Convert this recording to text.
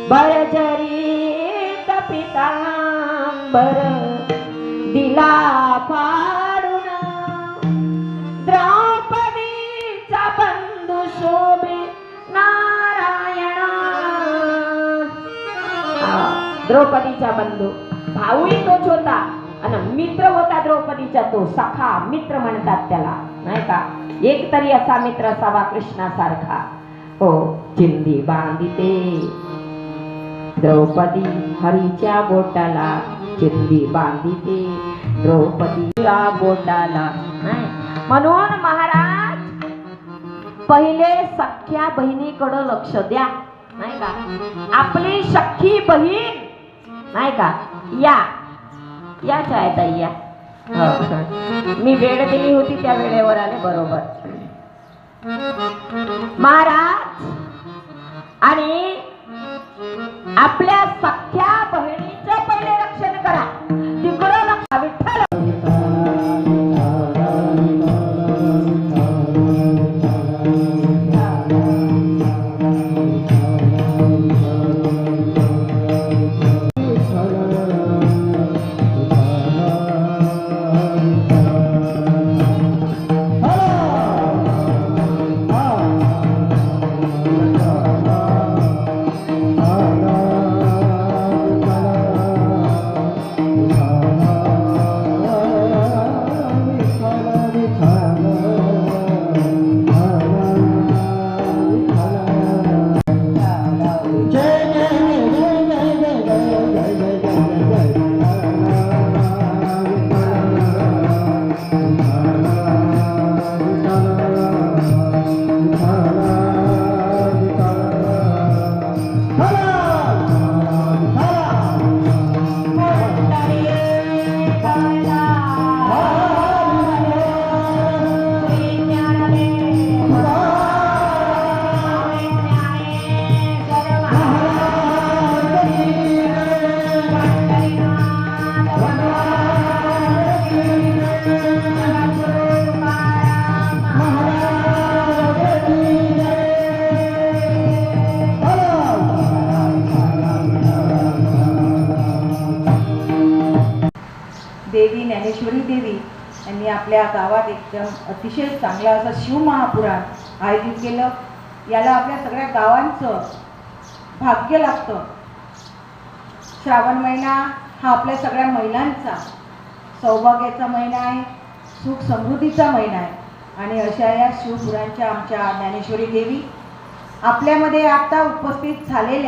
बळजरीत पितांबर दिला फाडून द्रौपदीचा बंधू शोभे नारायण। द्रौपदीचा बंधू भाऊही तोच होता आणि मित्र होता द्रौपदीचा, तो सखा मित्र म्हणतात त्याला, नाही का? एक तरी असा मित्र असावा कृष्णासारखा। हो, चिंधी बांधिते द्रौपदी हरीच्या बोटाला, चिंधी बांधिते द्रौपदीच्या बोटाला। म्हणून महाराज पहिले सख्या बहिणीकडे लक्ष द्या, नाही का? आपली सख्खी बहीण, नाही का? या छायाताई या। मी वेळ दिली होती त्या वेळेवर आले बरोबर महाराज। आणि आपल्या सख्या बहिणीचं पहिले रक्षण करा, तिकडं लक्ष विठ्ठल। देवी ज्ञानेश्वरी देवी यांनी आपल्या गावात एकदम अतिशय चांगला असा शिवमहापुराण आयोजित केलं। याला आपल्या सगळ्या गावांचं भाग्य लागतं। श्रावण महिना हा आपल्या सगळ्या महिलांचा सौभाग्याचा महिना आहे, सुख समृद्धीचा महिना आहे। आणि अशा या शिवपुराणच्या आमच्या ज्ञानेश्वरी देवी आपल्यामध्ये आता उपस्थित झालेल्या